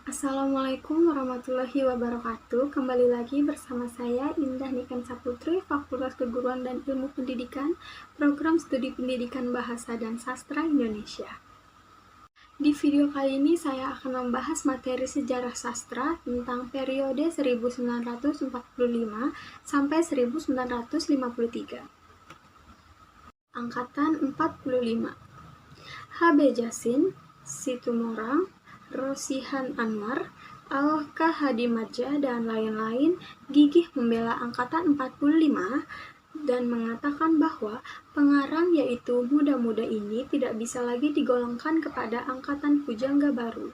Assalamualaikum warahmatullahi wabarakatuh. Kembali lagi bersama saya Indah Niken Saputri, Fakultas Keguruan dan Ilmu Pendidikan, Program Studi Pendidikan Bahasa dan Sastra Indonesia. Di video kali ini saya akan membahas materi sejarah sastra tentang periode 1945 sampai 1953. Angkatan 45. H.B. Jasin, Situmorang, Rosihan Anwar, Alka Hadimadja, dan lain-lain gigih membela Angkatan 45 dan mengatakan bahwa pengarang yaitu muda-muda ini tidak bisa lagi digolongkan kepada Angkatan Pujangga Baru.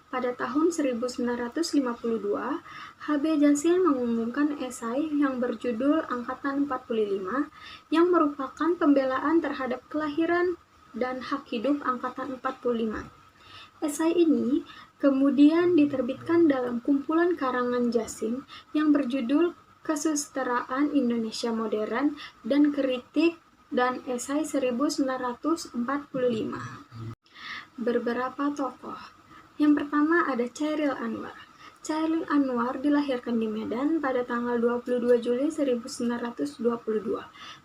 Pada tahun 1952, H.B. Jasin mengumumkan esai yang berjudul Angkatan 45 yang merupakan pembelaan terhadap kelahiran dan hak hidup Angkatan 45. Esai ini kemudian diterbitkan dalam kumpulan karangan Jasin yang berjudul Kesusastraan Indonesia Modern dan Kritik dan Esai 1945. Beberapa tokoh. Yang pertama ada Chairil Anwar. Chairil Anwar dilahirkan di Medan pada tanggal 22 Juli 1922.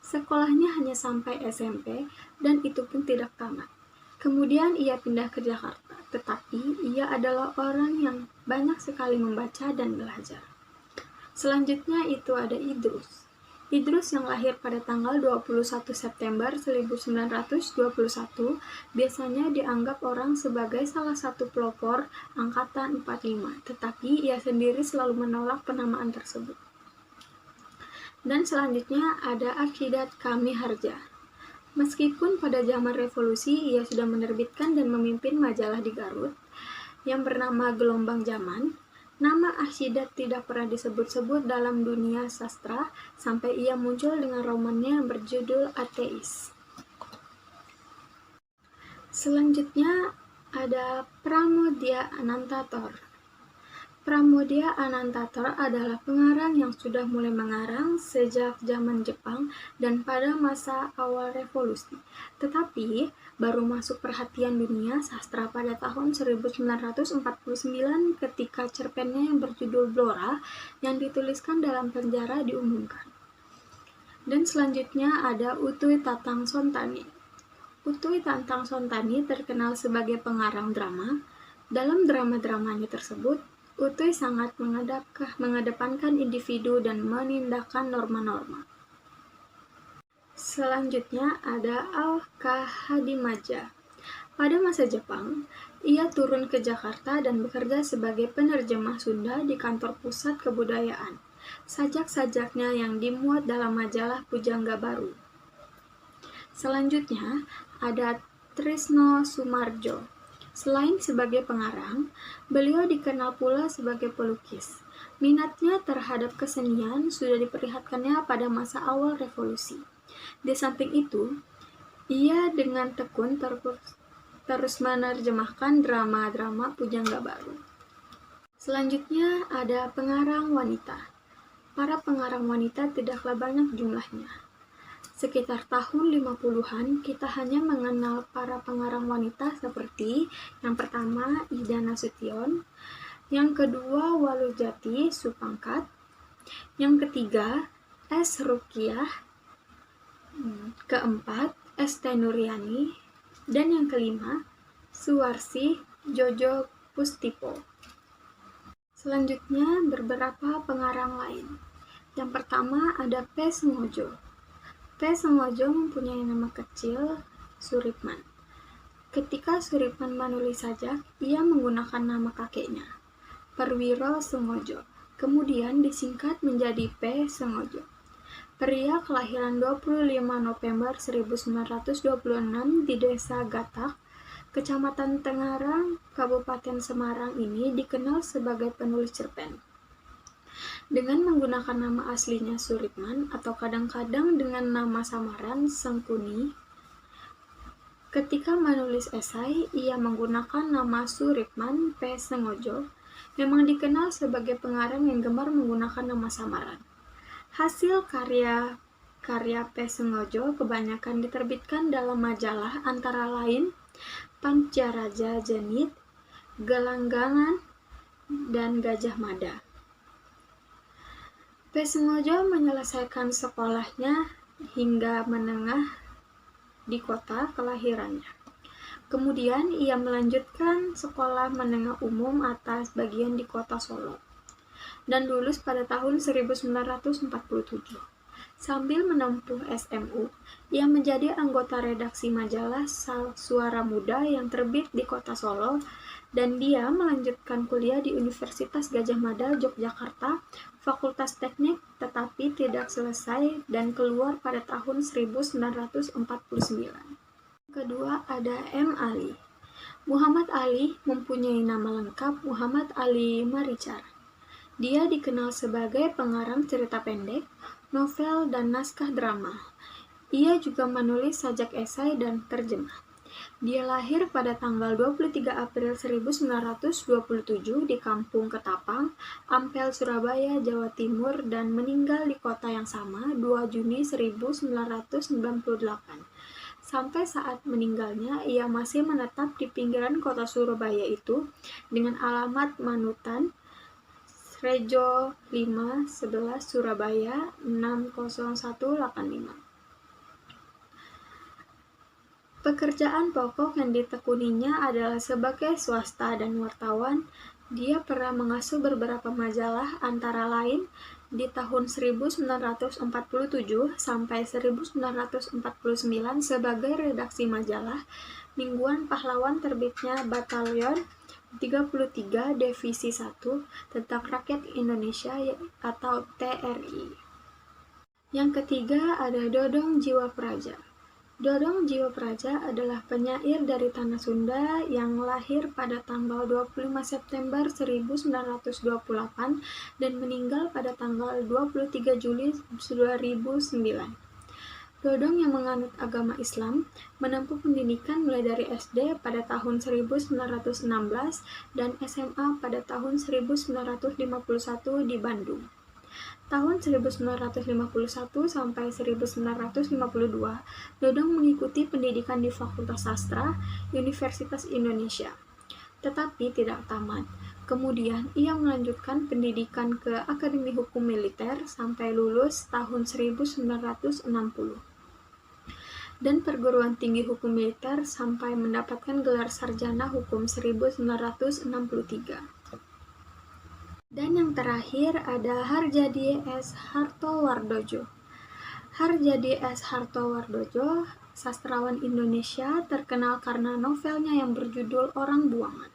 Sekolahnya hanya sampai SMP dan itu pun tidak tamat. Kemudian ia pindah ke Jakarta, tetapi ia adalah orang yang banyak sekali membaca dan belajar. Selanjutnya itu ada Idrus. Idrus yang lahir pada tanggal 21 September 1921 biasanya dianggap orang sebagai salah satu pelopor Angkatan 45, tetapi ia sendiri selalu menolak penamaan tersebut. Dan selanjutnya ada Arsyad Kami Harja. Meskipun pada zaman revolusi ia sudah menerbitkan dan memimpin majalah di Garut yang bernama Gelombang Zaman, nama Arsyad tidak pernah disebut-sebut dalam dunia sastra sampai ia muncul dengan romannya yang berjudul Ateis. Selanjutnya ada Pramoedya Anantatur. Pramoedya Anantatur adalah pengarang yang sudah mulai mengarang sejak zaman Jepang dan pada masa awal revolusi, tetapi baru masuk perhatian dunia sastra pada tahun 1949 ketika cerpennya yang berjudul Blora yang dituliskan dalam penjara diumumkan. Dan selanjutnya ada Utui Tatang Sontani. Utui Tatang Sontani terkenal sebagai pengarang drama. Dalam drama-dramanya tersebut, Utui sangat mengedepankan individu dan menindakkan norma-norma. Selanjutnya ada Alka Hadimadja. Pada masa Jepang, ia turun ke Jakarta dan bekerja sebagai penerjemah Sunda di kantor pusat kebudayaan. Sajak-sajaknya yang dimuat dalam majalah Pujangga Baru. Selanjutnya ada Trisno Soemardjo. Selain sebagai pengarang, beliau dikenal pula sebagai pelukis. Minatnya terhadap kesenian sudah diperlihatkannya pada masa awal revolusi. Di samping itu, ia dengan tekun terus menerjemahkan drama-drama Pujangga Baru. Selanjutnya ada pengarang wanita. Para pengarang wanita tidaklah banyak jumlahnya. Sekitar tahun 50-an, kita hanya mengenal para pengarang wanita seperti yang pertama Ida Nasution, yang kedua Walujati Supangkat, yang ketiga S. Rukiah, keempat S. Nuriani, dan yang kelima Suwarsi Jojo Pustipo. Selanjutnya beberapa pengarang lain. Yang pertama ada P. Sengojo. P. Sengojo mempunyai nama kecil Suripman. Ketika Suripman menulis sajak, ia menggunakan nama kakeknya, Perwiro Sengojo, kemudian disingkat menjadi P. Sengojo. Pria kelahiran 25 November 1926 di Desa Gatak, Kecamatan Tengarang, Kabupaten Semarang ini dikenal sebagai penulis cerpen. Dengan menggunakan nama aslinya Suripman atau kadang-kadang dengan nama samaran Sengkuni. Ketika menulis esai, ia menggunakan nama Suripman P. Sengojo, memang dikenal sebagai pengarang yang gemar menggunakan nama samaran. Hasil karya P. Sengojo kebanyakan diterbitkan dalam majalah antara lain Pancaraja Jenit, Gelanggangan, dan Gajah Mada. P. Sengojo menyelesaikan sekolahnya hingga menengah di kota kelahirannya. Kemudian ia melanjutkan sekolah menengah umum atas bagian di kota Solo dan lulus pada tahun 1947. Sambil menempuh SMU, ia menjadi anggota redaksi majalah Suara Muda yang terbit di kota Solo, dan dia melanjutkan kuliah di Universitas Gadjah Mada, Yogyakarta, Fakultas Teknik, tetapi tidak selesai dan keluar pada tahun 1949. Kedua ada M. Ali. Muhammad Ali mempunyai nama lengkap Muhammad Ali Maricar. Dia dikenal sebagai pengarang cerita pendek, novel, dan naskah drama. Ia juga menulis sajak esai dan terjemah. Dia lahir pada tanggal 23 April 1927 di Kampung Ketapang, Ampel, Surabaya, Jawa Timur, dan meninggal di kota yang sama 2 Juni 1998. Sampai saat meninggalnya, ia masih menetap di pinggiran kota Surabaya itu dengan alamat Manutan, Rejo 5, 11 Surabaya 60185. Pekerjaan pokok yang ditekuninya adalah sebagai swasta dan wartawan. Dia pernah mengasuh beberapa majalah, antara lain di tahun 1947 sampai 1949 sebagai redaksi majalah Mingguan Pahlawan terbitnya Batalion 33 Divisi 1 Tentang Rakyat Indonesia atau TRI. Yang ketiga ada Dodong Jiwa Praja. Dodong Jiwa Praja adalah penyair dari Tanah Sunda yang lahir pada tanggal 25 September 1928 dan meninggal pada tanggal 23 Juli 2009. Dodong yang menganut agama Islam menempuh pendidikan mulai dari SD pada tahun 1916 dan SMA pada tahun 1951 di Bandung. Tahun 1951 sampai 1952, Dodong mengikuti pendidikan di Fakultas Sastra Universitas Indonesia, tetapi tidak tamat. Kemudian ia melanjutkan pendidikan ke Akademi Hukum Militer sampai lulus tahun 1960. Dan perguruan tinggi hukum militer sampai mendapatkan gelar sarjana hukum 1963. Dan yang terakhir ada Harjadi S. Hartowardojo. Harjadi S. Hartowardojo, sastrawan Indonesia terkenal karena novelnya yang berjudul Orang Buangan.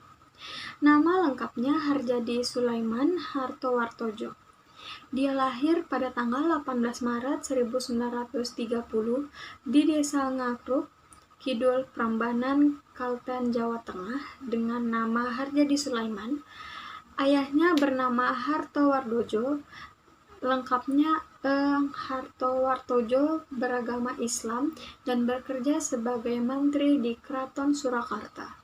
Nama lengkapnya Harjadi Sulaiman Hartowardojo. Dia lahir pada tanggal 18 Maret 1930 di Desa Ngakruk, Kidul Prambanan, Kalten, Jawa Tengah dengan nama Harjadi Sulaiman. Ayahnya bernama Hartowardojo, lengkapnya Hartowardojo beragama Islam dan bekerja sebagai menteri di Keraton Surakarta.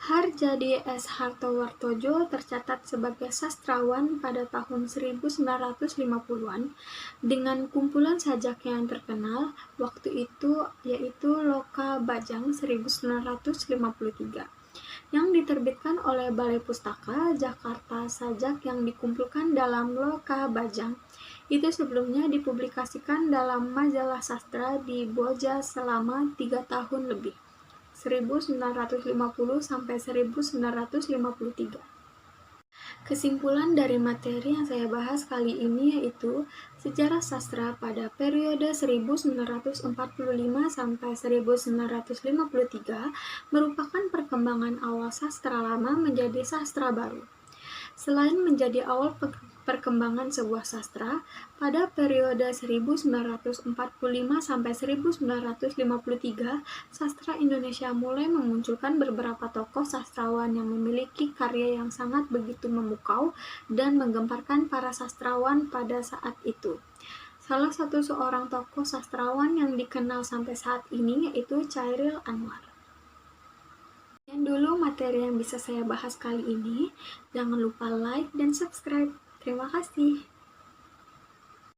Harjadi S. Hartowardojo tercatat sebagai sastrawan pada tahun 1950-an dengan kumpulan sajaknya yang terkenal waktu itu yaitu Loka Bajang 1953 yang diterbitkan oleh Balai Pustaka Jakarta. Sajak yang dikumpulkan dalam Loka Bajang itu sebelumnya dipublikasikan dalam majalah sastra di Boja selama 3 tahun lebih, 1950 sampai 1953. Kesimpulan dari materi yang saya bahas kali ini yaitu sejarah sastra pada periode 1945 sampai 1953 merupakan perkembangan awal sastra lama menjadi sastra baru. Selain menjadi awal perkembangan sebuah sastra, pada periode 1945 sampai 1953, sastra Indonesia mulai memunculkan beberapa tokoh sastrawan yang memiliki karya yang sangat begitu memukau dan menggemparkan para sastrawan pada saat itu. Salah satu seorang tokoh sastrawan yang dikenal sampai saat ini yaitu Chairil Anwar. Sekian dulu materi yang bisa saya bahas kali ini. Jangan lupa like dan subscribe. Terima kasih.